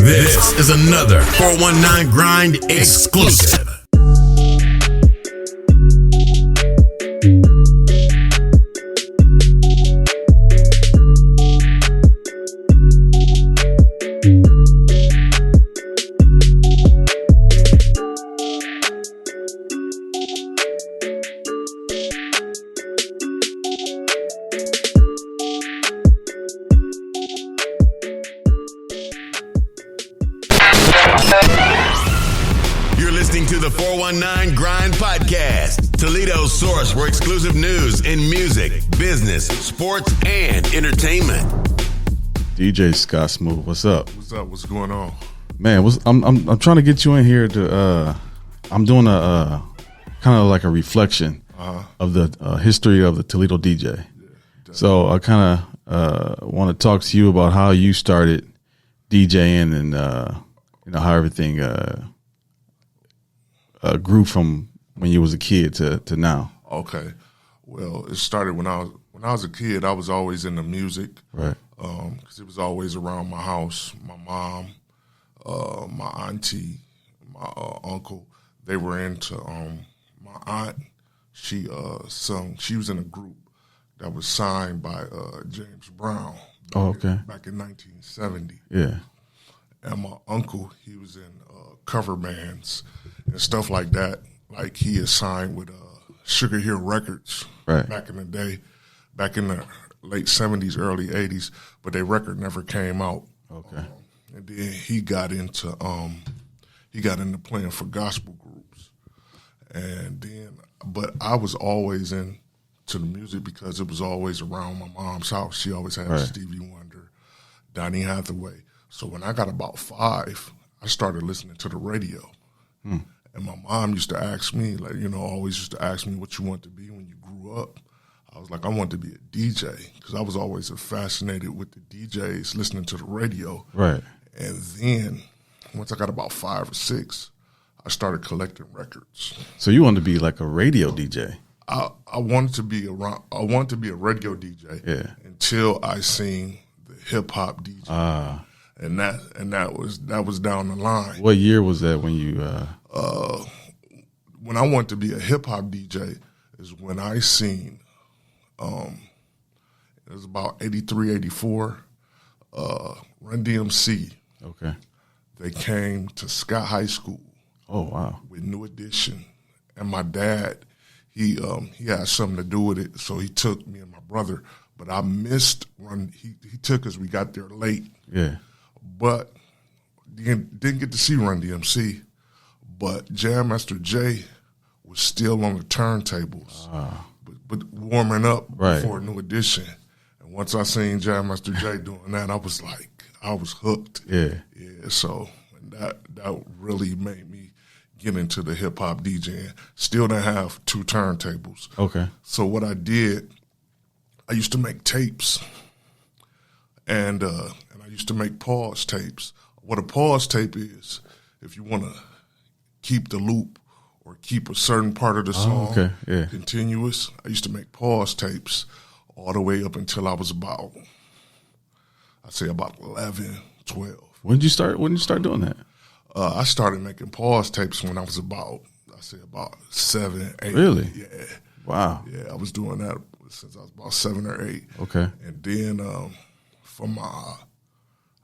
This is another 419 Grind exclusive. You're listening to the 419 Grind Podcast, Toledo's source for exclusive news in music, business, sports, and entertainment. DJ Scot Smoove, what's up? What's up? What's going on? Man, I'm trying to get you in here to. I'm doing a kind of like a reflection of the history of the Toledo DJ. So I kind of want to talk to you about how you started DJing and how everything grew from when you was a kid to now. Okay, well, it started when I was a kid. I was always into music, right? Because it was always around my house. My mom, my auntie, my uncle, they were into. My aunt, she sung. She was in a group that was signed by James Brown. Back in 1970. Yeah. And my uncle, he was in cover bands and stuff like that. Like he is signed with Sugar Hill Records back in the day, back in the late 70s, early 80s, but their record never came out. Okay. And then he got into playing for gospel groups. And then, but I was always into the music because it was always around my mom's house. She always had Stevie Wonder, Donny Hathaway. So when I got about 5, I started listening to the radio. And my mom used to ask me, always used to ask me what you want to be when you grew up. I was like, I want to be a DJ because I was always fascinated with the DJs listening to the radio. Right. And then once I got about 5 or 6, I started collecting records. So you wanted to be like a radio DJ? I wanted to be I wanted to be a radio DJ until I seen the hip hop DJ. And that was down the line. What year was that when you? When I wanted to be a hip hop DJ is when I seen. It was about 83, 84. Run DMC. Okay. They came to Scott High School. Oh wow! With New Edition, and my dad, he had something to do with it, so he took me and my brother. But I missed Run. He took us. We got there late. Yeah. But didn't get to see Run DMC. But Jam Master Jay was still on the turntables, but warming up before New Edition. And once I seen Jam Master Jay doing that, I was hooked. Yeah. Yeah. So that really made me get into the hip hop DJing. Still didn't have 2 turntables. Okay. So what I did, I used to make tapes, and I used to make pause tapes. What a pause tape is, if you want to keep the loop or keep a certain part of the song continuous, I used to make pause tapes all the way up until I was about 11, 12. When did you start doing that? I started making pause tapes when I was about 7, 8. Really? Yeah. Wow. Yeah, I was doing that since I was about 7 or 8. Okay. And then for my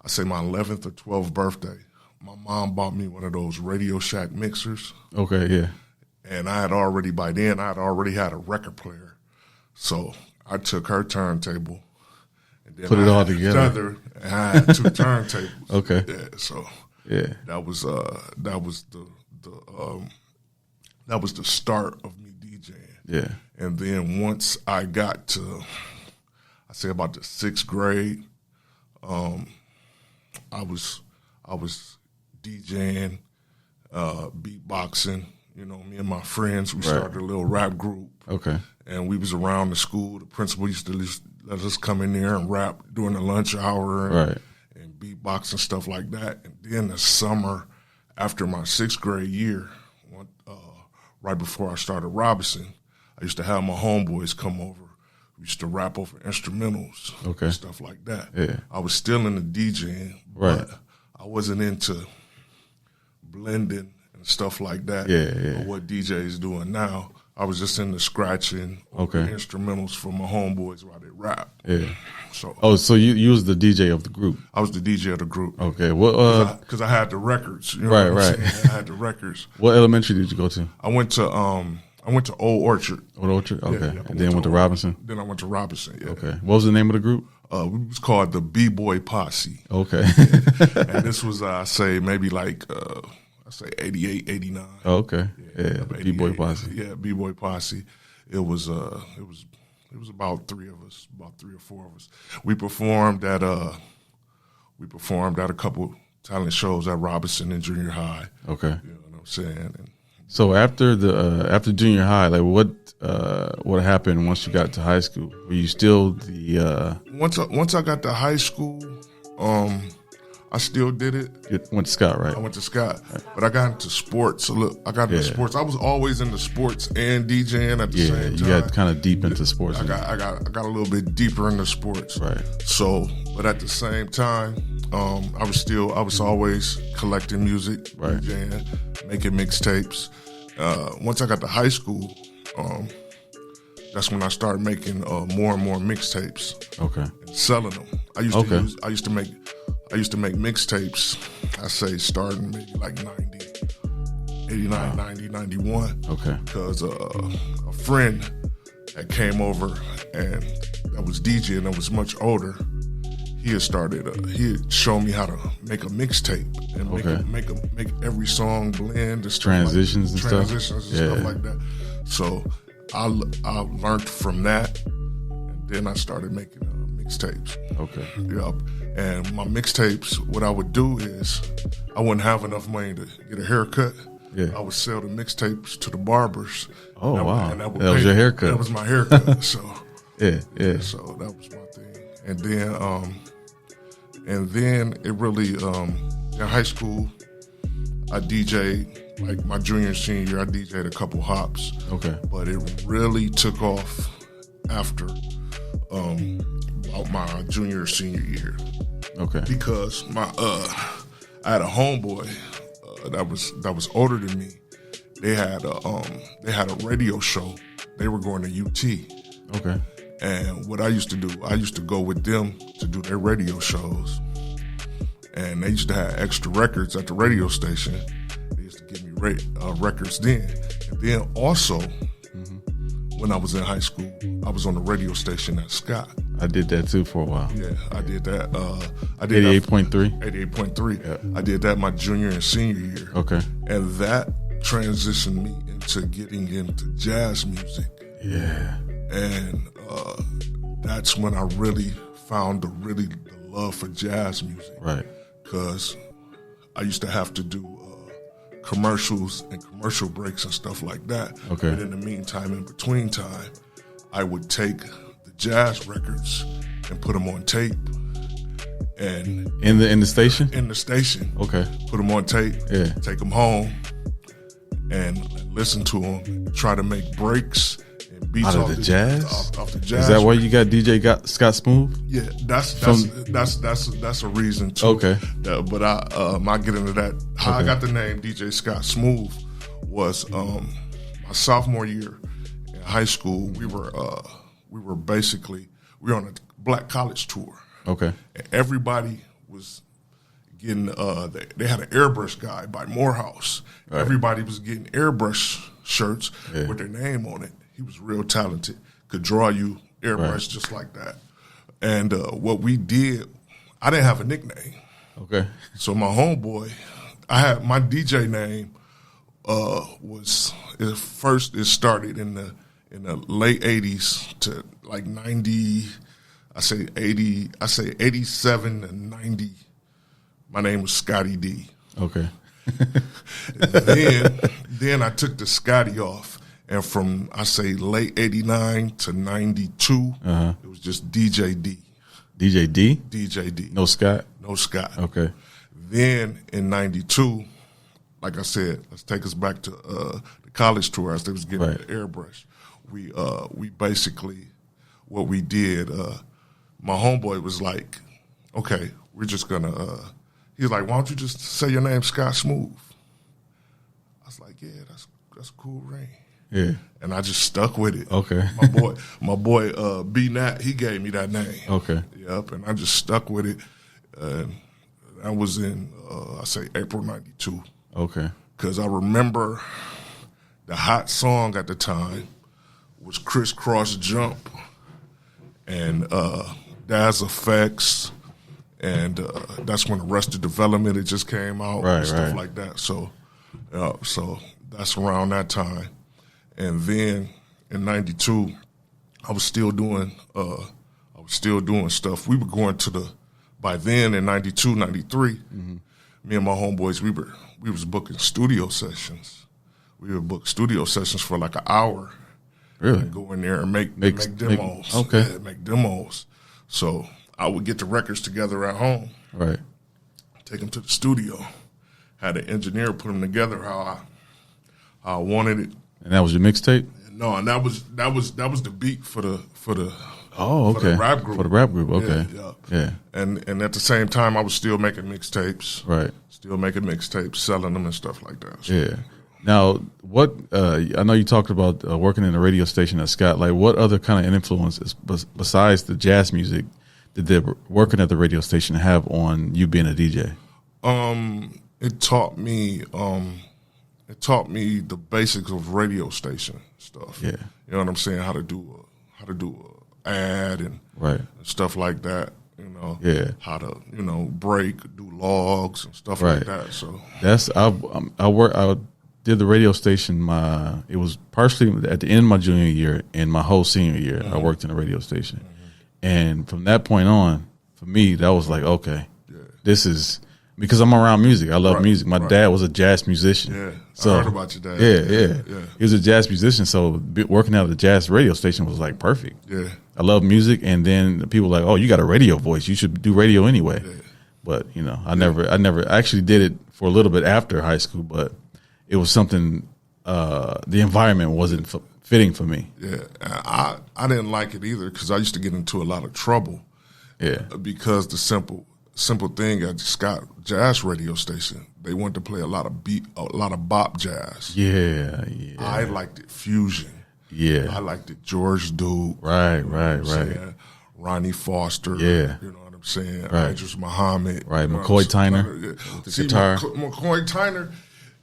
11th or 12th birthday, my mom bought me one of those Radio Shack mixers. Okay, yeah. And by then I had a record player. So I took her turntable and then put it all together. And I had 2 turntables. Okay. Yeah. So that was the start of me DJing. Yeah. And then once I got to about the 6th grade, I was DJing, beatboxing. Me and my friends, we started a little rap group. Okay. And we was around the school. The principal used to let us come in there and rap during the lunch hour and beatbox and stuff like that. And then the summer after my 6th grade year, right before I started Robinson, I used to have my homeboys come over. We used to rap over instrumentals and stuff like that. Yeah. I was still in the DJing, but I wasn't into blending and stuff like that. Or what DJs doing now. I was just into scratching the instrumentals for my homeboys while they rap. Yeah. So. So you was the DJ of the group? I was the DJ of the group. Okay. Because I had the records. You know right. I had the records. What elementary did you go to? I went to Old Orchard. Old Orchard. Okay. Yeah, and then went to Robinson. Then I went to Robinson. Yeah. Okay. What was the name of the group? It was called the B-Boy Posse. Okay. And this was, I say, maybe like, 88, 89. Oh, okay. Yeah, B-Boy Posse. Yeah, B-Boy Posse. It was about 3 of us, about 3 or 4 of us. We performed at a couple talent shows at Robinson in junior high. Okay. You know what I'm saying? And so after junior high, like what happened once you got to high school? Were you still the once I got to high school, I still did it. You went to Scot, right? I went to Scot, but I got into sports. So look, I got into sports. I was always into sports and DJing at the same time. You got kind of deep into sports. I got a little bit deeper into sports. Right. So, but at the same time, I was always collecting music, right, DJing, making mixtapes. Once I got to high school, that's when I started making more and more mixtapes. Okay. And selling them. I used to make mixtapes, I say starting maybe like 89, 90, 91. Okay. Because a friend that came over and that was DJing that was much older, he had shown me how to make a mixtape and make every song blend. Transitions and stuff like that. So I learned from that, and then I started making mixtapes. Okay. Yep. And my mixtapes, what I would do is I wouldn't have enough money to get a haircut. Yeah. I would sell the mixtapes to the barbers. Oh, wow. And that was your haircut. That was my haircut. So yeah. So that was my thing. And then it really in high school I DJ'd, like my junior and senior year, I DJ'd a couple hops. Okay. But it really took off after about my junior or senior year. Okay. Because I had a homeboy that was older than me. They had a radio show. They were going to UT. Okay. And what I used to do, I used to go with them to do their radio shows. And they used to have extra records at the radio station. They used to give me records then. And then also, when I was in high school, I was on the radio station at Scot. I did that too for a while. Yeah, I did that. I did 88.3? 88.3. Yeah. I did that my junior and senior year. Okay. And that transitioned me into getting into jazz music. Yeah. And that's when I really found the love for jazz music. Right. Because I used to have to do commercials and commercial breaks and stuff like that. Okay. But in the meantime, in between time, I would take the jazz records and put them on tape. And in the station? In the station. Okay. Put them on tape. Yeah. Take them home and listen to them. Try to make breaks and beats out of off the jazz. Off the jazz. Is that why you got DJ Scot Smoove? Yeah, that's a reason too. Okay. But I might get into that. How I got the name DJ Scot Smoove was my sophomore year in high school. We were on a black college tour. Okay. And everybody was getting they had an airbrush guy by Morehouse. Right. Everybody was getting airbrush shirts with their name on it. He was real talented. Could draw you airbrush just like that. And what we did, I didn't have a nickname. Okay. So my homeboy, I had my DJ name it started in the late 80s to like 90, I say 87 and 90. My name was Scotty D. Okay. then I took the Scotty off, and from I say late 89 to 92, it was just DJ D. DJ D? DJ D. No Scott? No Scott. Okay. Then in 92, like I said, let's take us back to the college tour as they was getting the airbrush. We basically, what we did, my homeboy was like, okay, we're just gonna He's like, why don't you just say your name, Scot Smoove? I was like, yeah, that's a cool ring. Yeah. And I just stuck with it. Okay. My boy, B Nat, he gave me that name. Okay. Yep. And I just stuck with it. I was in, I say April '92. Okay. Because I remember the hot song at the time was Crisscross Jump and Daz Effects, and that's when Arrested Development had just came out and stuff like that. So that's around that time. And then in '92, I was still doing stuff. We were going to by then in '92, '93, me and my homeboys, we was booking studio sessions. We would book studio sessions for like an hour. Really? And go in there and make demos. Make demos. So I would get the records together at home. Right. Take them to the studio. Had an engineer put them together how I wanted it. And that was your mixtape? No, and that was the beat for the Oh, okay. For the rap group. For the rap group, okay. Yeah. And at the same time, I was still making mixtapes. Right. Still making mixtapes, selling them and stuff like that. So. Yeah. Now, what I know you talked about working in a radio station at Scott. Like, what other kind of influences besides the jazz music did working at the radio station have on you being a DJ? It taught me the basics of radio station stuff. Yeah. You know what I'm saying? How to do a ad and stuff like that. You know. Yeah. How to do logs and stuff like that. So that's I did the radio station. It was partially at the end of my junior year and my whole senior year. I worked in a radio station, and from that point on, for me, that was like, okay, this is because I'm around music. I love music. My dad was a jazz musician. Yeah, so, I heard about your dad. Yeah. He was a jazz musician, so working out at the jazz radio station was like perfect. Yeah, I love music, and then people were like, oh, you got a radio voice. You should do radio anyway. Yeah. But I never actually did it for a little bit after high school, but it was something. The environment wasn't fitting for me. Yeah, I didn't like it either because I used to get into a lot of trouble. Yeah, because the simple thing at the Scott Jazz radio station, they wanted to play a lot of bop jazz. Yeah. I liked it fusion. Yeah, I liked it George Duke. Right. Ronnie Foster. Yeah, you know what I'm saying. Right. Idris Muhammad. Right, McCoy Tyner. The guitar. McCoy Tyner.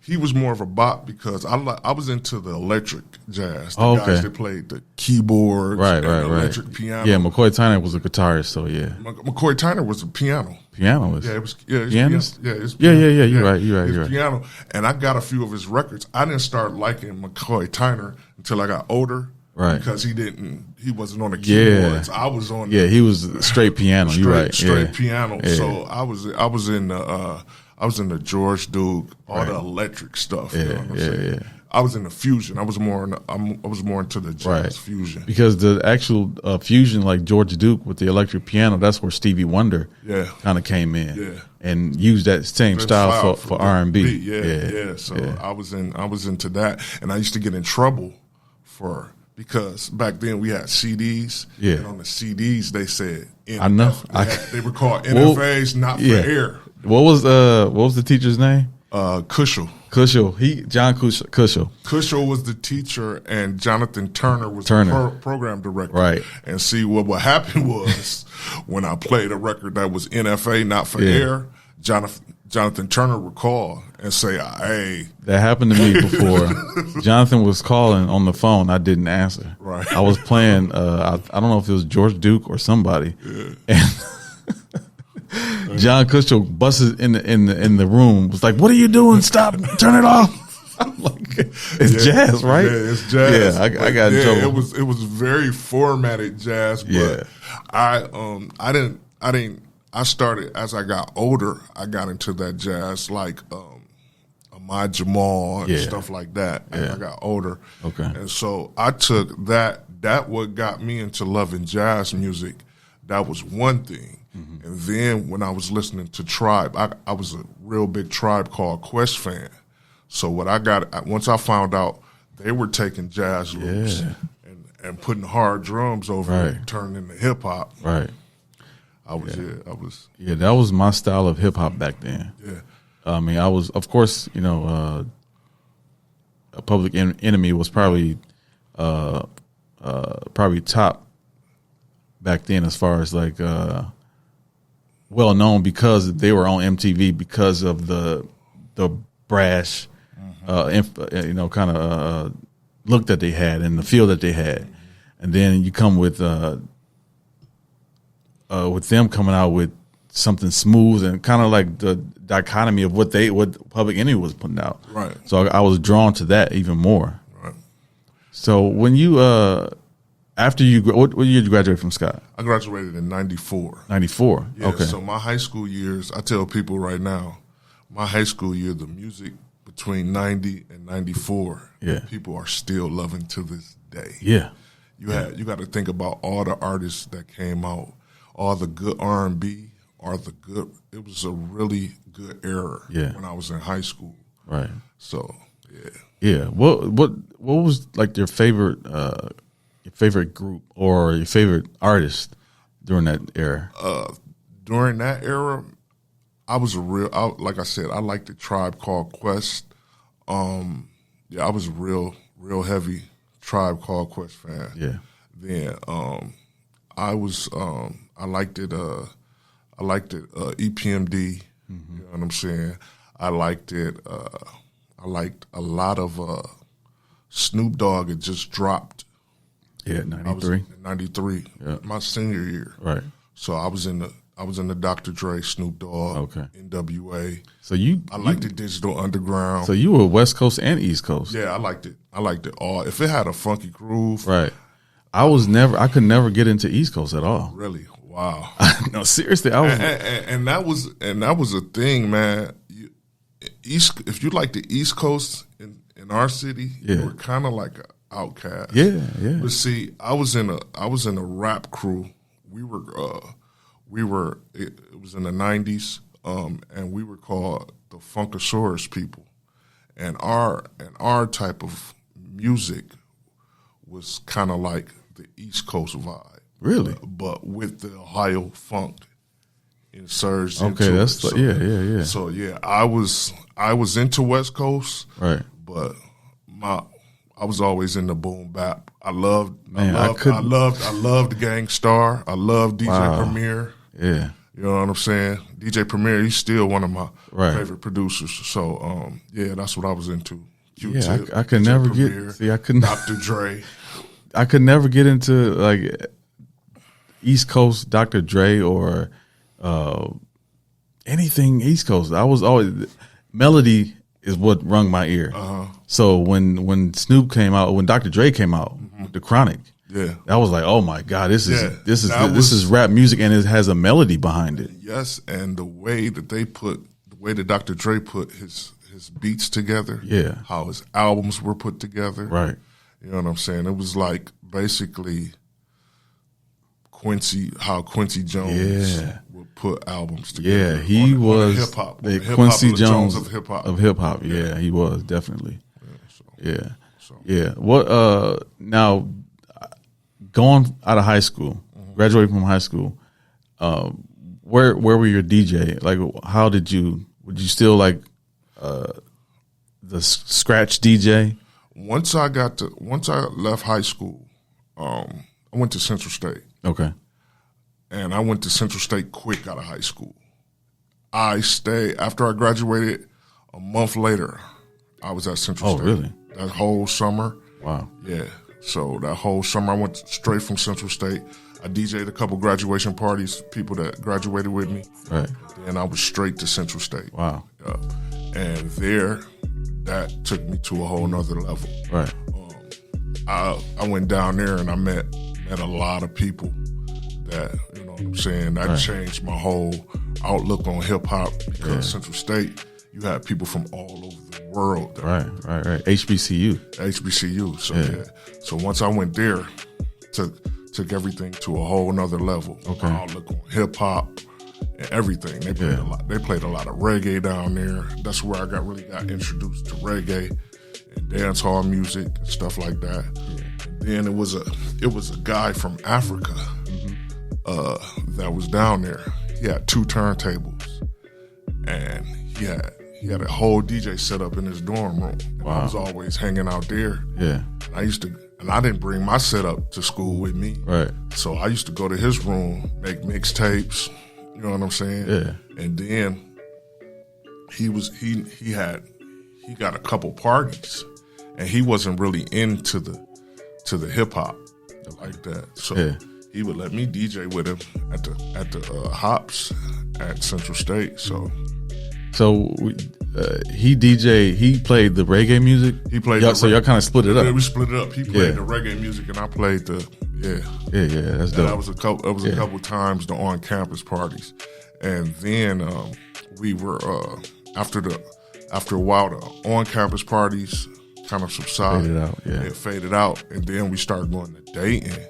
He was more of a bop because I was into the electric jazz. The guys that played the keyboards and the electric piano. Yeah, McCoy Tyner was a guitarist, so yeah. McCoy Tyner was a pianist. Yeah, it was pianist. Yeah, You're right. Piano, and I got a few of his records. I didn't start liking McCoy Tyner until I got older. Right, because he wasn't on the keyboards. I was on. Yeah, he was straight piano. You're right, straight piano. Yeah. So I was in the George Duke, all the electric stuff. You know what I'm saying? Yeah. I was in the fusion. I was more into the jazz fusion. Because the actual fusion, like George Duke with the electric piano, that's where Stevie Wonder kind of came in and used that same style for R&B. Yeah. So I was into that, and I used to get in trouble because back then we had CDs, and on the CDs they said I know they were called NFAs, not for air. What was the teacher's name? Cushel. John Cushel. Cushel was the teacher, and Jonathan Turner was the program director. Right. And see, what happened was when I played a record that was NFA, not for air, Jonathan Turner would call and say, hey. That happened to me before. Jonathan was calling on the phone. I didn't answer. Right. I was playing, I don't know if it was George Duke or somebody. Yeah. And John Cushel busted in the room, was like, what are you doing? Stop, turn it off. I'm like, it's jazz, right? Yeah, it's jazz. Yeah, I got in trouble. It was very formated jazz, but I started as I got older, I got into that jazz like Ahmad Jamal and stuff like that as I got older. Okay. And so I took that what got me into loving jazz music. That was one thing. Mm-hmm. And then when I was listening to Tribe, I was a real big Tribe Called Quest fan. So once I found out they were taking jazz loops and putting hard drums over it, turning into hip hop. Right. I was. Yeah, that was my style of hip hop back then. Yeah. I mean, I was, of course, a Public Enemy was probably top back then as far as like well known because they were on MTV because of the brash, kind of look that they had and the feel that they had, and then you come with them coming out with something smooth and kind of like the dichotomy of what Public Enemy was putting out. Right. So I was drawn to that even more. Right. So when you after you what year did you graduate from Scott? I graduated in 94. 94. Yeah, okay. So my high school years, I tell people right now, my high school year, the music between 90 and 94, people are still loving to this day. Yeah. You got to think about all the artists that came out, all the good R&B, it was a really good era when I was in high school. Right. So, yeah. Yeah. What was like your favorite group or your favorite artist during that era? During that era, I was like I said, I liked the Tribe Called Quest. I was a real heavy Tribe Called Quest fan. Yeah. Then I liked it. I liked it. EPMD. Mm-hmm. You know what I'm saying? I liked it. I liked a lot of Snoop Dogg. It just dropped. Yeah, 93. 93. Yeah. My senior year. Right. So I was in the Dr. Dre, Snoop Dogg, NWA. So I liked the Digital Underground. So you were West Coast and East Coast. Yeah, I liked it. I liked it all. If it had a funky groove. Right. I could never get into East Coast at all. Really? Wow. No, seriously, I was and that was a thing, man. If you like the East Coast in our city, you were kind of like an outcast. Yeah, yeah. But see, I was in a rap crew. It was in the 90s, and we were called the Funkasaurus people, and our type of music was kind of like the East Coast vibe. Really? But with the Ohio funk insurged okay, into that's it. So, yeah. So yeah, I was into West Coast, right? But I was always in the boom bap. I loved Gang Starr. I loved DJ Premier. Yeah. You know what I'm saying? DJ Premier, he's still one of my right. favorite producers. So that's what I was into. Q-Tip, yeah, I could DJ never Premier, I couldn't Dr. Dre. I could never get into like East Coast Dr. Dre or anything East Coast. I was always melody is what rung my ear. So when Snoop came out, when Dr. Dre came out with the Chronic, I was like, oh my God, this is rap music and it has a melody behind it. Yes, and the way that Dr. Dre put his beats together, how his albums were put together, right? You know what I'm saying? It was like basically how Quincy Jones would put albums together. Yeah, he was hip hop. The Quincy Jones of hip hop. Of hip hop, yeah, he was definitely. Yeah. What? Now, going out of high school, graduating from high school, where were your DJ? Like, how did you? Would you still like the scratch DJ? Once I left high school, I went to Central State. Okay. And I went to Central State quick out of high school. I stayed after I graduated. A month later, I was at Central State. Oh, really? That whole summer. Wow. Yeah. So that whole summer, I went straight from Central State. I DJ'd a couple graduation parties, people that graduated with me. Right. And I was straight to Central State. Wow. And there, that took me to a whole nother level. Right. I went down there and I met a lot of people that, you know what I'm saying, that changed my whole outlook on hip hop because Central State, you had people from all over the world. Right. HBCU. So so once I went there, took everything to a whole nother level. Okay. My outlook on hip hop and everything. They played a lot. They played a lot of reggae down there. That's where I really got introduced to reggae and dance hall music and stuff like that. And then it was a guy from Africa that was down there. He had 2 turntables, and he had a whole DJ set up in his dorm room. And I was always hanging out there. Yeah. And I didn't bring my setup to school with me. Right. So I used to go to his room, make mixtapes. You know what I'm saying? Yeah. And then he got a couple parties, and he wasn't really into the hip hop like that. So he would let me DJ with him at the Hops at Central State. So he played the reggae music. He played. So y'all kind of split it up. Yeah, we split it up. He played the reggae music, and I played the That's dope. And that was a couple times the on campus parties, and then we were after a while the on campus parties kind of subsided. It faded out, and then we started going to Dayton.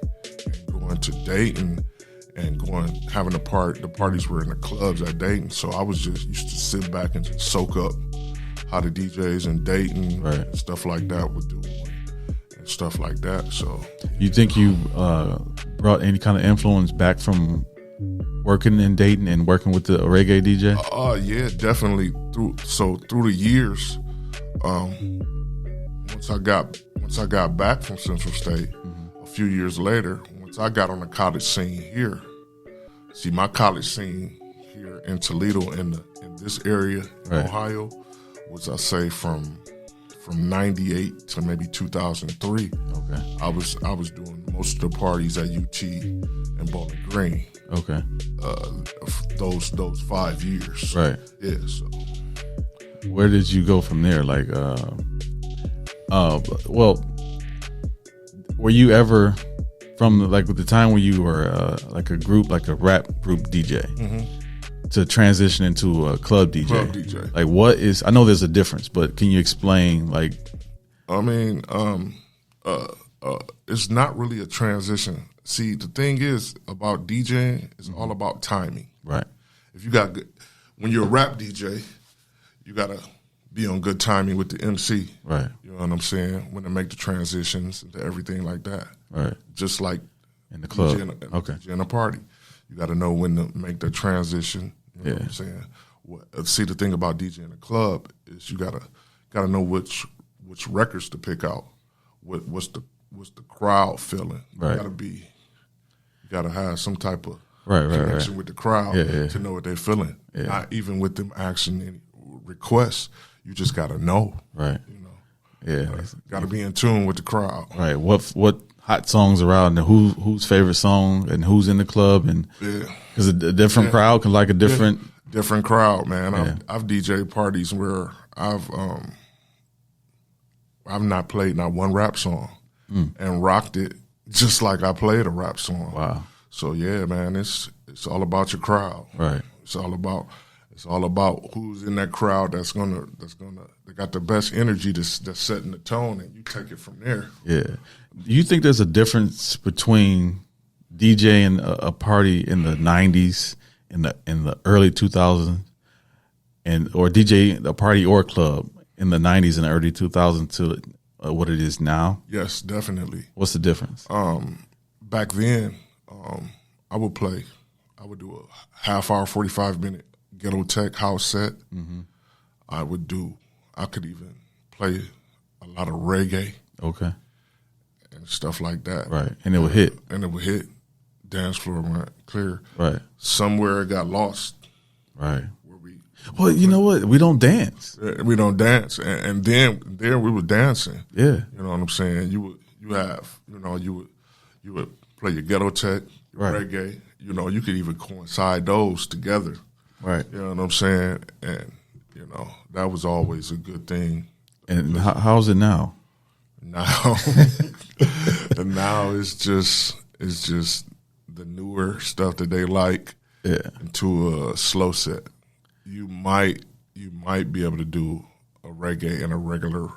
And having the parties were in the clubs at Dayton. So I was just used to sit back and just soak up how the DJs in Dayton and stuff like that would do and stuff like that. So you think you brought any kind of influence back from working in Dayton and working with the reggae DJ? Yeah, definitely. Through the years, once I got back from Central State, a few years later, once I got on the college scene here, see my college scene here in Toledo in this area in Ohio was, I say, from 98 to maybe 2003. Okay. I was doing most of the parties at UT and Bowling Green. Okay. Those 5 years. Right. Yeah. So where did you go from there? Like, were you ever from like the time when you were like a rap group DJ to transition into a club DJ? Club DJ. Like, what is? I know there's a difference, but can you explain? Like, I mean, it's not really a transition. See, the thing is about DJing, it's all about timing. Right. If you got when you're a rap DJ, you gotta be on good timing with the MC. Right. You know what I'm saying? When to make the transitions and everything like that. Right. Just like in the club. DJ in a party. You got to know when to make the transition. You know what I'm saying? See, the thing about DJ in a club is you gotta know which records to pick out. What's the crowd feeling? Right. You gotta have some type of connection with the crowd to know what they're feeling. Yeah. Not even with them asking any requests. You just gotta know. Right. You know. Yeah. Gotta be in tune with the crowd. Right. What hot songs are out and whose favorite song and who's in the club and because a different crowd can like a different crowd, man. I've DJed parties where I've not played not one rap song and rocked it just like I played a rap song. Wow. So yeah, man, it's all about your crowd. Right. It's all about who's in that crowd that's gonna they got the best energy that's setting the tone, and you take it from there. Yeah. Do you think there's a difference between DJing a party in the 90s, in the early 2000s, or DJ a party or a club in the 90s and early 2000s to what it is now? Yes, definitely. What's the difference? Back then, I would do a half hour, 45-minute ghetto tech house set. Mm-hmm. I could even play a lot of reggae. Okay. And stuff like that. Right. And it would hit. Dance floor went clear. Right. Somewhere it got lost. Right. Well, you know what? We don't dance. We don't dance. And then we were dancing. Yeah. You know what I'm saying? You would play your ghetto tech, your reggae. You know, you could even coincide those together. Right. You know what I'm saying? And, you know, that was always a good thing. And how's it now? Now it's just the newer stuff that they like into a slow set. You might be able to do a reggae in a regular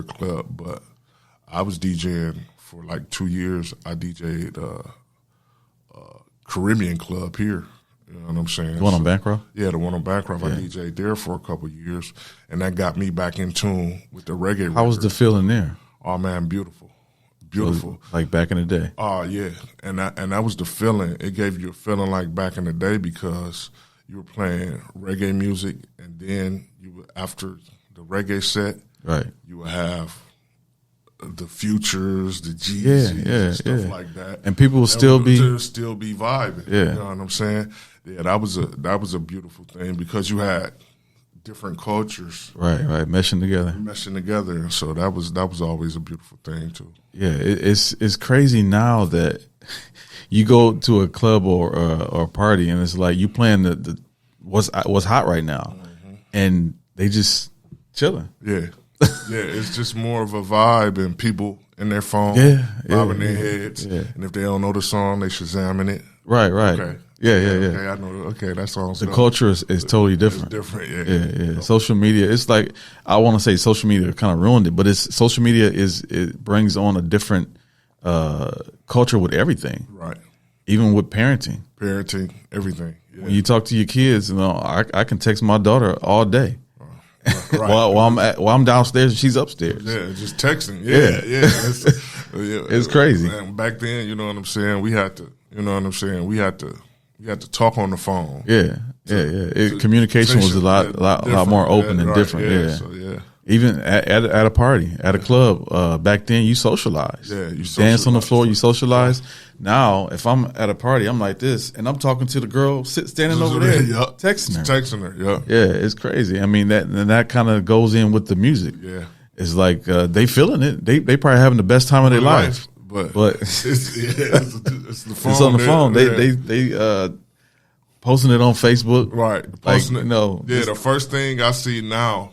club, but I was DJing for like 2 years. I DJ'd a Caribbean club here. You know what I'm saying? The one on Bancroft? Yeah, the one on Bancroft. I DJ'd there for a couple of years, and that got me back in tune with the reggae. How was the feeling there? Oh man, beautiful. beautiful. Like back in the day. Oh yeah, and that was the feeling. It gave you a feeling like back in the day because you were playing reggae music, and then after the reggae set, right, you would have the Futures, the Jeezys, and stuff like that, and people will still be vibing. Yeah, you know what I'm saying? Yeah, that was a beautiful thing because you had different cultures, right, meshing together, and so that was always a beautiful thing too. Yeah, it's crazy now that you go to a club or a party and it's like you playing the what's hot right now, and they just chilling. Yeah, it's just more of a vibe and people in their phone, bobbing their heads, and if they don't know the song, they shazamming it. Right. Okay. Yeah. Okay, I know. Okay, that song's the culture is totally different. It's different. Yeah. Social media. It's like I want to say social media kind of ruined it, but social media it brings on a different culture with everything. Right. Even with parenting, everything. Yeah. When you talk to your kids, I can text my daughter all day. Right. while I'm downstairs and she's upstairs. Yeah, just texting. Yeah. It's crazy. And back then, you know what I'm saying, we had to, we had to talk on the phone. Yeah. Communication was a lot more open and different. Yeah. So, even at a party, at a club, back then you socialized. Yeah, you dance on the floor, you socialized. Now, if I'm at a party, I'm like this, and I'm talking to the girl standing over there, texting her. Yeah, it's crazy. I mean, that kind of goes in with the music. Yeah, it's like they feeling it. They probably having the best time of their life. But it's the phone. It's on the phone. They posting it on Facebook. Right, posting it. The first thing I see now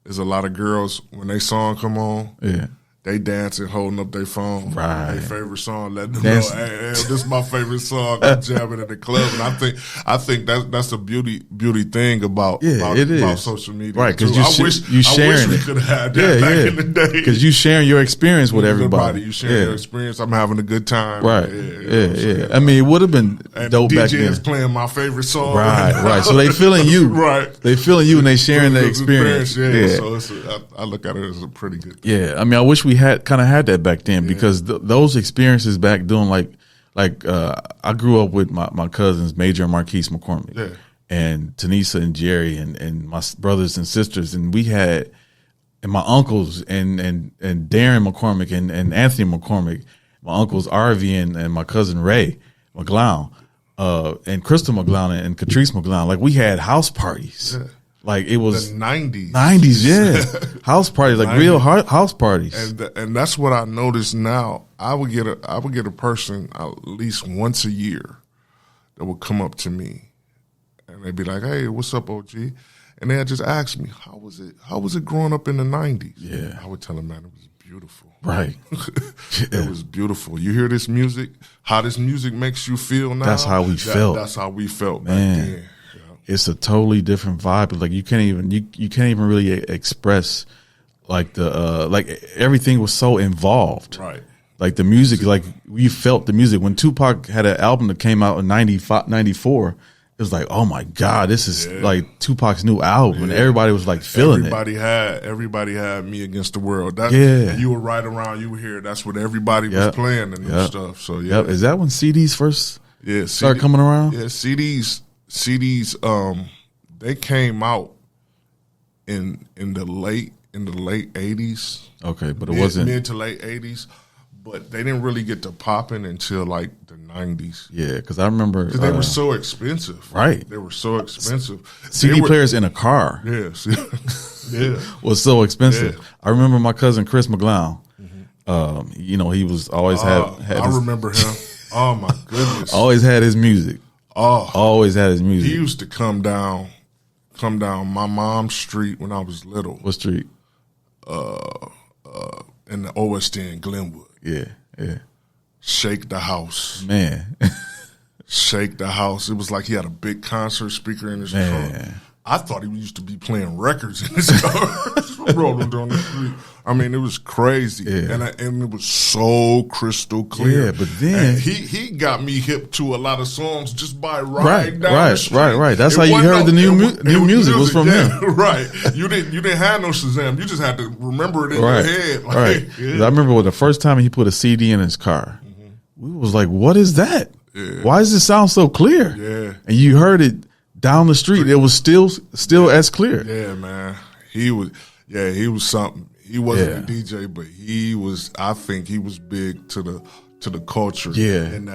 is a lot of girls when they song come on. Yeah. They dancing, holding up their phone, right? Their favorite song, letting them know, hey, this is my favorite song. I'm jamming at the club, and I think that's a beauty thing about social media, right? Because I wish we could have had that back in the day. Because you sharing your experience with everybody. You sharing your experience. I'm having a good time, right? Yeah. I mean, it would have been dope back then. DJ's playing my favorite song, right. So they feeling you, right? They feeling you, and they sharing their experience. Yeah. So I look at it as a pretty good thing. Yeah, I mean, I wish we had that back then because those experiences back doing I grew up with my cousins Major and Marquise McCormick and Tanisa and Jerry and my brothers and sisters, and we had my uncles and Darren McCormick and Anthony McCormick, my uncles Arvie and my cousin Ray McGlown and Crystal McGlown and Catrice McGlown. Like we had house parties. Yeah. Like it was the 90s. 90s, yeah. House parties, like 90s. Real house parties. And that's what I notice now. I would get a person at least once a year that would come up to me and they'd be like, "Hey, what's up, OG?" And they'd just ask me, "How was it growing up in the 90s?" Yeah. I would tell them, "Man, it was beautiful." Right. It was beautiful. You hear this music, how this music makes you feel now. That's how we felt. That's how we felt, man. Back then. It's a totally different vibe. Like you can't even really express like the like everything was so involved. Right. Like the music, like we felt the music. When Tupac had an album that came out in 94, it was like, oh my God, this is like Tupac's new album. And everybody was like feeling everybody had Me Against the World. And you were right around, you were here. That's what everybody was playing and stuff. So is that when CDs first started coming around? Yeah, CDs, they came out in the late 80s. Okay, but it wasn't mid to late 80s. But they didn't really get to popping until like the 90s. Yeah, because I remember because they were so expensive. Right, they were so expensive. CD players in a car. Yes, was so expensive. Yeah. I remember my cousin Chris McGlown. He was always had. I remember him. Oh my goodness! Always had his music. Always had his music. He used to come down my mom's street when I was little. What street? In the OST in Glenwood. Yeah. Shake the house. Man. Shake the house. It was like he had a big concert speaker in his trunk. I thought he used to be playing records in his car, rolling down the street. I mean, it was crazy, and it was so crystal clear. Yeah, but then and he got me hip to a lot of songs just by riding down the street. Right. That's how you heard the new music was from him. Right. You didn't have no Shazam. You just had to remember it in your head. Like, right. Yeah. I remember the first time he put a CD in his car. We was like, "What is that? Yeah. Why does it sound so clear?" Yeah, and you heard it down the street. It was still as clear. Yeah, man. He was something. He wasn't a DJ, but he was. I think he was big to the culture. Yeah, ain't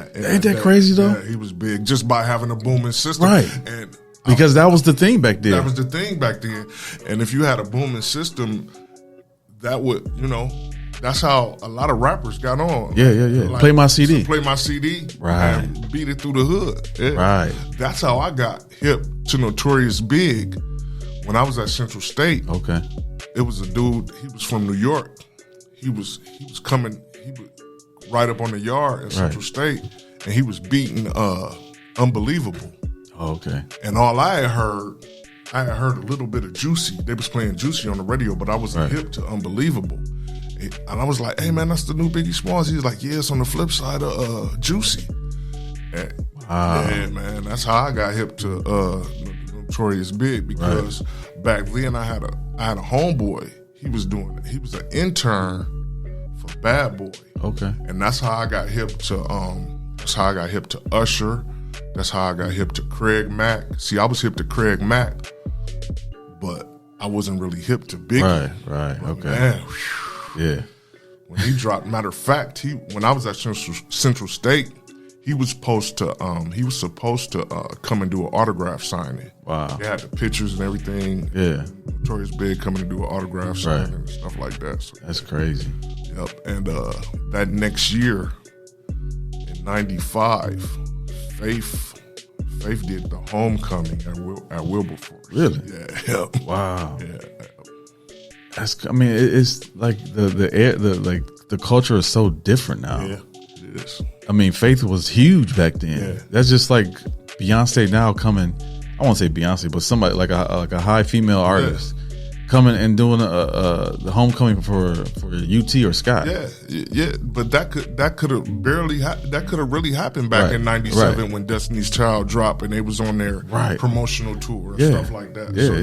that crazy though? Yeah, he was big just by having a booming system, right? And because that was the thing back then. That was the thing back then. And if you had a booming system, that would that's how a lot of rappers got on. Yeah. Like, play my CD. Play my CD. Right. And beat it through the hood. Yeah. Right. That's how I got hip to Notorious Big when I was at Central State. Okay. It was a dude, he was from New York. He was coming, he was right up on the yard in Central State, and he was beating Unbelievable. Okay. And all I had heard a little bit of Juicy. They was playing Juicy on the radio, but I wasn't hip to Unbelievable. And I was like, "Hey man, that's the new Biggie Smalls." He was like, "Yeah, it's on the flip side of Juicy." And, yeah, man, that's how I got hip to Notorious Big, because back then I had a homeboy. He was an intern for Bad Boy. Okay. And that's how I got hip to Usher. That's how I got hip to Craig Mack. See, I was hip to Craig Mack, but I wasn't really hip to Biggie. Right. But okay. Man, yeah. When he dropped, matter of fact, when I was at Central State, he was supposed to come and do an autograph signing. Wow. They had the pictures and everything. Yeah. Notorious Big coming to do an autograph signing and stuff like that. So, that's crazy. Yep. And that next year, in '95, Faith did the homecoming at Wilberforce. Really? Yeah. Yep. Wow. Yeah. It's like the culture is so different now. Yeah, it is. I mean, Faith was huge back then. Yeah. That's just like Beyonce now coming. I won't say Beyonce, but somebody like a high female artist coming and doing the homecoming for UT or Scott. Yeah. But that could have really happened back in '97 when Destiny's Child dropped and they was on their promotional tour and stuff like that. So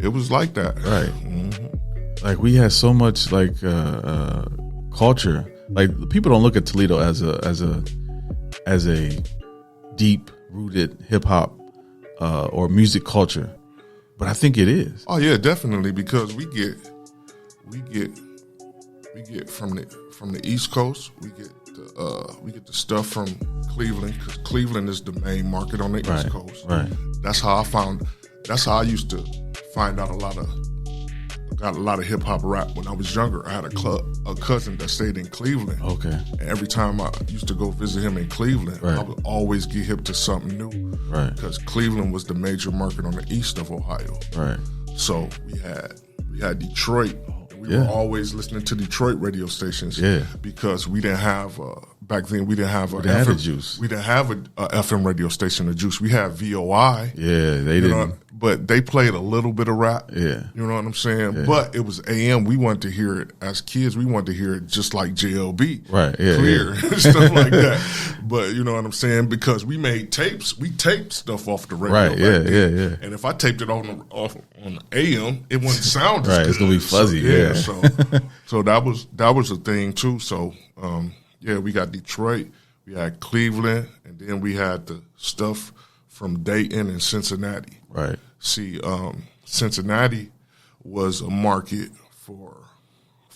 it was like that. Right. Mm-hmm. Like we had so much like culture. Like people don't look at Toledo as a deep rooted hip hop or music culture, but I think it is. Oh yeah, definitely, because we get from the East Coast. We get the stuff from Cleveland, because Cleveland is the main market on the East Coast. Right. That's how I used to find out a lot of hip hop rap when I was younger. I had a cousin that stayed in Cleveland. Okay. And every time I used to go visit him in Cleveland, I would always get hip to something new. Right. Because Cleveland was the major market on the east of Ohio. Right. So we had Detroit. We were always listening to Detroit radio stations. Yeah. Because we didn't have back then. We didn't have a Juice. We didn't have a FM radio station, the Juice. We had VOI. Yeah, they didn't. But they played a little bit of rap. Yeah. You know what I'm saying? Yeah. But it was AM. We wanted to hear it as kids. We wanted to hear it just like JLB. Right. Yeah. Clear. Stuff like that. But you know what I'm saying? Because we made tapes. We taped stuff off the radio. Right. Yeah. And if I taped it on the AM, it wouldn't sound as good. It's gonna be fuzzy. So that was a thing too. So we got Detroit, we had Cleveland, and then we had the stuff from Dayton and Cincinnati. Right. See, Cincinnati was a market for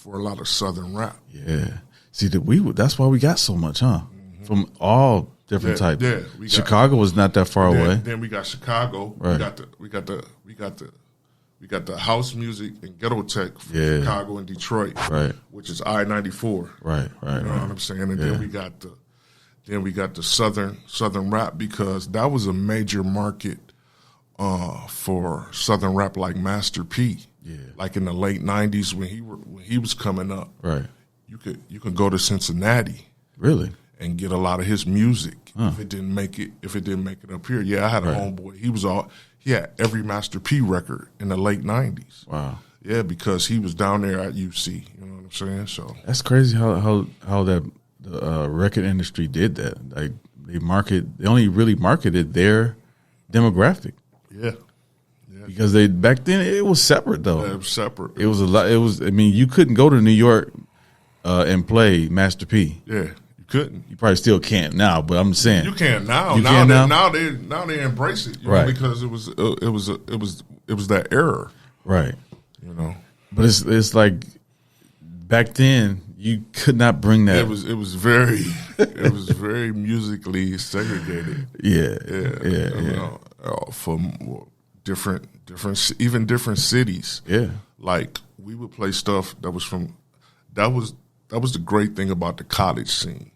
a lot of Southern rap. Yeah. See, that's why we got so much, huh? Mm-hmm. From all different types. Yeah. Chicago was not that far away. Then we got Chicago. Right. We got the house music and ghetto tech from Chicago and Detroit. Right. Which is I-94. Right. You know what I'm saying? And then we got the Southern rap, because that was a major market for Southern rap, like Master P. Yeah. Like in the late '90s when he was coming up. Right. You could go to Cincinnati. Really? and get a lot of his music if it didn't make it up here. Yeah, I had a homeboy. He had every Master P record in the late 90s. Wow. Yeah, because he was down there at UC. You know what I'm saying? So that's crazy how that the record industry did that. Like they only really marketed their demographic. Yeah. Because back then it was separate though. Yeah, it was separate. It was a lot. It was. I mean, you couldn't go to New York and play Master P. Yeah, you couldn't. You probably still can't now, but I'm saying you can now. You now can they, now? now they embrace it, Right? Know, because it was that era, right? You know. But it's like back then you could not bring that. It was very musically segregated. Yeah. You know, from different cities. Yeah. Like we would play stuff that was the great thing about the college scene,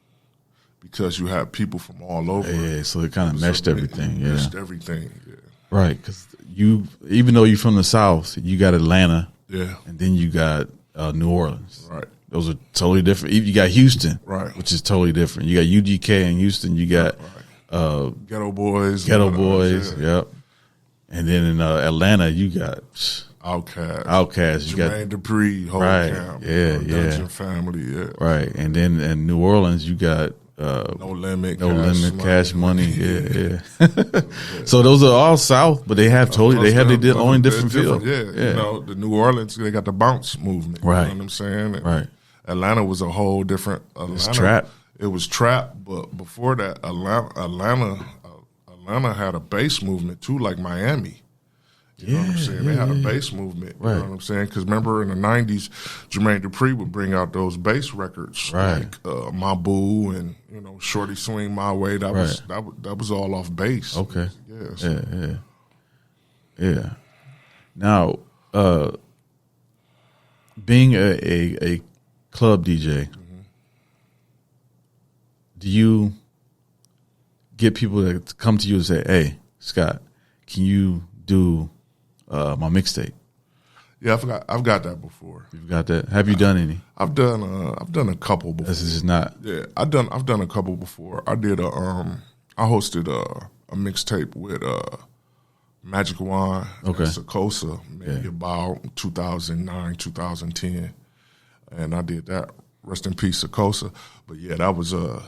because you had people from all over. Yeah, so it kind of meshed everything. Meshed everything. Yeah. Right, because even though you're from the South, you got Atlanta. Yeah. And then you got New Orleans. Right. Those are totally different. You got Houston. Right. Which is totally different. You got UGK in Houston. You got Ghetto Boys. Yep. And then in Atlanta, you got Outkast. You got Jermaine Dupri, whole camp. Dungeon Family. Yeah. Right. And then in New Orleans, you got No Limit, Cash Money. Yeah. So those are all South, but they have their own different feel. Yeah. You know, the New Orleans, they got the bounce movement. Right. You know what I'm saying? And right. Atlanta was a whole different. It's trap. It was trap, but before that, Atlanta had a bass movement too, like Miami. You know what I'm saying? They had a bass movement. You know what I'm saying? Because remember in the 90s, Jermaine Dupri would bring out those bass records like My Boo and, you know, Shorty Swing My Way. That was all off bass. Okay. Yeah. Now, being a club DJ, do you get people to come to you and say, "Hey, Scott, can you do my mixtape?" Yeah, I've got that before. You've got that. Have you done any? I've done a couple before. This is not. Yeah, I've done a couple before. I did I hosted a mixtape with Magic Wine and Sakosa maybe about 2009, 2010, and I did that. Rest in peace, Sakosa. But yeah, that was the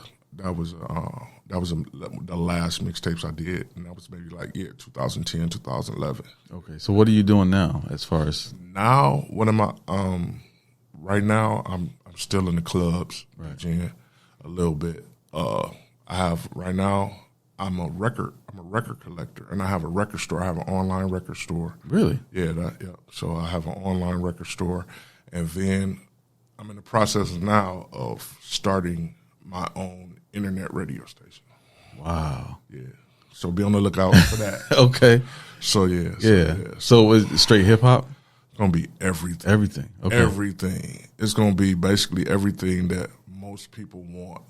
last mixtapes I did, and that was maybe 2010, 2011. Okay, so what are you doing now? As far as now, what am I? Right now, I'm still in the clubs, Virginia, a little bit. I'm a record collector, and I have a record store. I have an online record store. Really? Yeah. So I have an online record store, and then I'm in the process now of starting my own internet radio station. Wow. Yeah. So be on the lookout for that. Okay. So yeah. So is it straight hip hop? It's gonna be everything. Everything. Okay. Everything. It's gonna be basically everything that most people want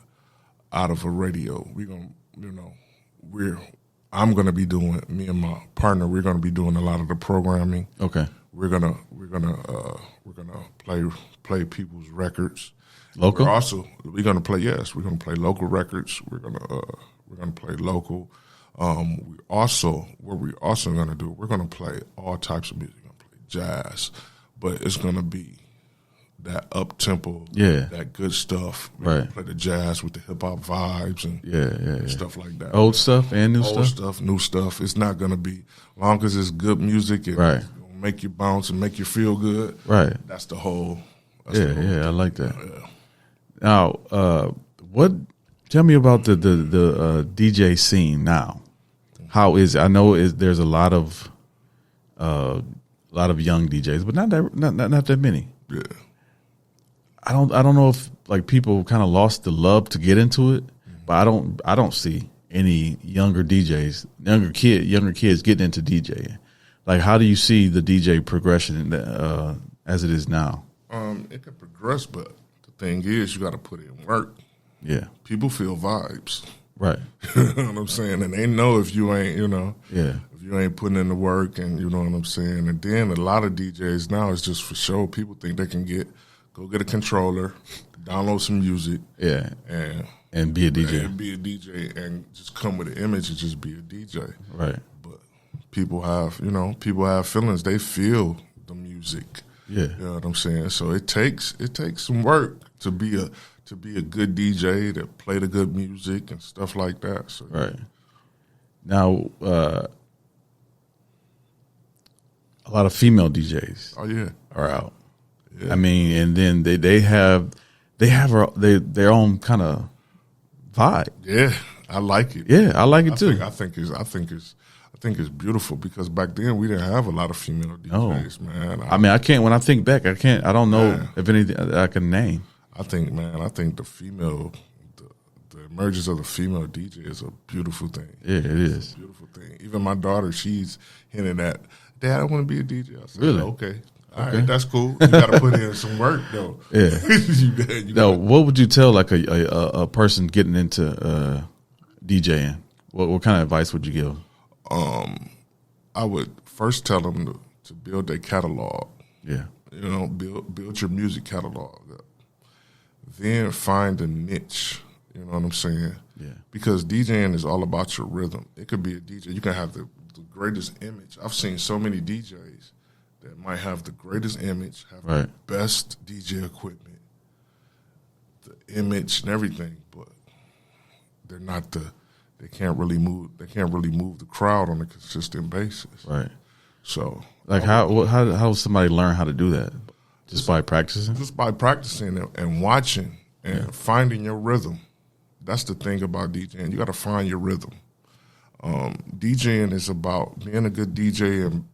out of a radio. I'm gonna be doing. Me and my partner, we're gonna be doing a lot of the programming. Okay. We're gonna play people's records. Local. We're gonna play local records. We're gonna play local. What we're also gonna do, we're gonna play all types of music. We're gonna play jazz, but it's gonna be that up tempo, that good stuff. We're gonna play the jazz with the hip hop vibes and stuff like that. Old stuff and new stuff. Old stuff, new stuff. It's not gonna be long as it's good music. It's gonna make you bounce and make you feel good. Right. That's the whole. I like that. Yeah. Now, tell me about the DJ scene now. How is it? I know there's a lot of young DJs, but not that many. Yeah. I don't know if people kind of lost the love to get into it, but I don't see any younger kids getting into DJing. Like, how do you see the DJ progression as it is now? It could progress, but the thing is, you got to put in work. Yeah. People feel vibes. Right. You know what I'm saying? And they know if you ain't, if you ain't putting in the work, and you know what I'm saying? And then a lot of DJs now is just for show. People think they can go get a controller, download some music, and be a DJ, and just come with an image and just be a DJ. Right. But people have feelings. They feel the music. Yeah. You know what I'm saying? So it takes some work to be a good DJ, to play the good music and stuff like that. So, right. Now, a lot of female DJs are out. Yeah. I mean, and then they have their own kind of vibe. Yeah, I like it. Yeah, I like it too. I think it's beautiful because back then we didn't have a lot of female DJs, man. I mean, I can't. When I think back, I don't know if anything I can name. I think the emergence of the female DJ is a beautiful thing. Yeah, it is. It's a beautiful thing. Even my daughter, she's hinting at, Dad, I want to be a DJ. I said, really? Okay. All right, that's cool. You got to put in some work, though. Yeah. What would you tell like a person getting into DJing? What kind of advice would you give? I would first tell them to build their catalog. Yeah. You know, build your music catalog up. Then find a niche. You know what I'm saying? Yeah. Because DJing is all about your rhythm. It could be a DJ. You can have the greatest image. I've seen so many DJs that might have the greatest image, have the best DJ equipment, the image and everything, but they're not they can't really move the crowd on a consistent basis. Right. So like how does somebody learn how to do that? Just by practicing? Just by practicing and watching and finding your rhythm. That's the thing about DJing. You got to find your rhythm. DJing is about being a good DJ and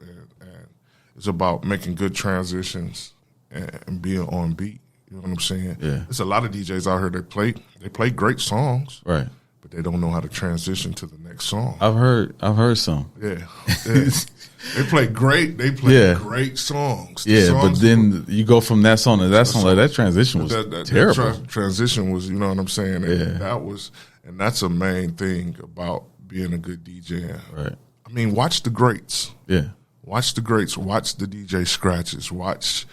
it's about making good transitions and being on beat. You know what I'm saying? Yeah. There's a lot of DJs out here that play great songs. Right. But they don't know how to transition to the next song. I've heard some. Yeah. They play great. They play great songs. But then you go from that song to that song. Like that transition was terrible. Transition was, you know what I'm saying? And Yeah. that's a main thing about being a good DJ. Right. I mean, watch the greats. Yeah. Watch the greats. Watch the DJ Scratches. Watch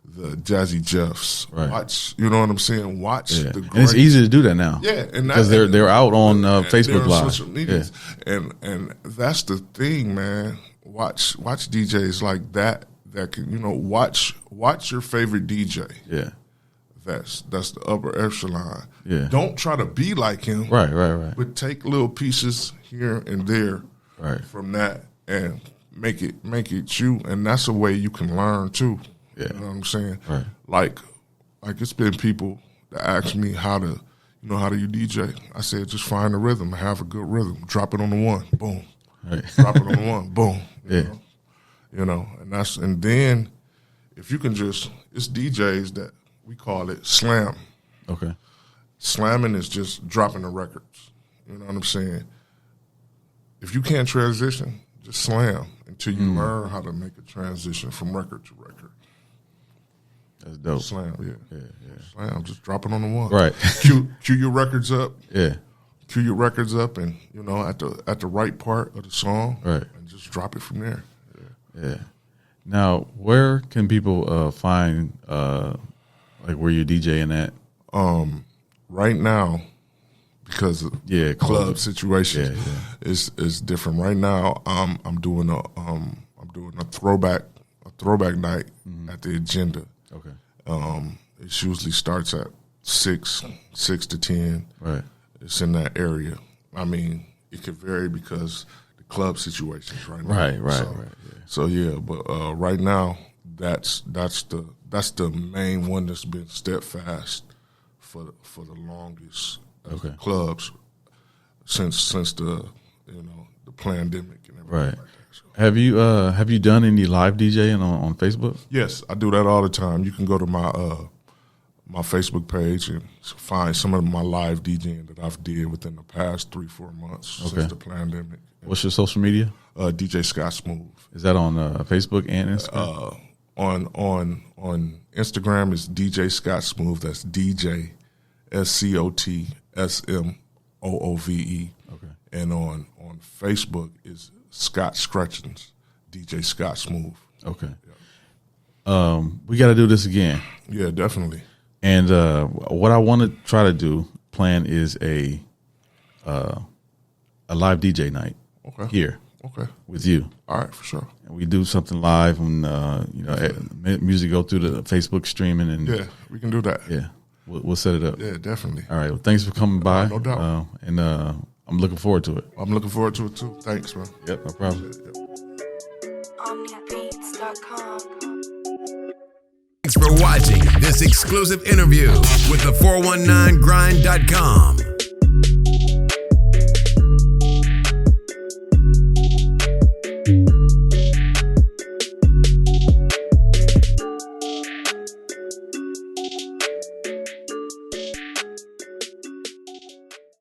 the Jazzy Jeffs. Right. Watch, you know what I'm saying? Watch the greats. And it's easy to do that now. Yeah, and because they're out on Facebook on Live, social media, and that's the thing, man. Watch DJs like that can watch your favorite DJ. Yeah, that's the upper echelon. Yeah, don't try to be like him. Right. But take little pieces here and there. Right. From that and make it you, and that's a way you can learn too. Yeah. You know what I'm saying? Right. Like it's been people that ask me how do you DJ? I said just find a rhythm, have a good rhythm, drop it on the one, boom. Right. Drop it on the one, boom. You know, and then if you can it's DJs that we call it slam. Okay. Slamming is just dropping the records. You know what I'm saying? If you can't transition, just slam until you learn how to make a transition from record to record. That's dope. Slam, yeah. Slam, just drop it on the one. Right. Cue your records up. Yeah. Cue your records up, and at the right part of the song, right, and just drop it from there. Yeah. Now, where can people find like where you're DJing at? Right now, because of club situation, is different. Right now, I'm doing a throwback night at the Agenda. Okay. It usually starts at 6 to 10. Right. It's in that area. I mean, it could vary because the club situations right now. Right. So but right now, that's the main one that's been steadfast for the longest clubs since the the pandemic and everything like that. So. Have you done any live DJing on Facebook? Yes, I do that all the time. You can go to my Facebook page and find some of my live DJing that I've did within the past 3-4 months since the pandemic. What's your social media? DJ Scot Smoove. Is that on Facebook and Instagram? On Instagram is DJ Scot Smoove. That's DJ SCOT SMOOVE. Okay. And on Facebook is Scott Scratchins, DJ Scot Smoove. Okay. We got to do this again. Yeah, definitely. And what I want to try to plan is a live DJ night here with you. All right, for sure. And we do something live and, music go through the Facebook streaming. And yeah, we can do that. Yeah, we'll set it up. Yeah, definitely. All right, well, thanks for coming by. No doubt. And I'm looking forward to it. I'm looking forward to it, too. Thanks, man. Yep, no problem. OmniBeats.com. Thanks for watching this exclusive interview with the 419grind.com.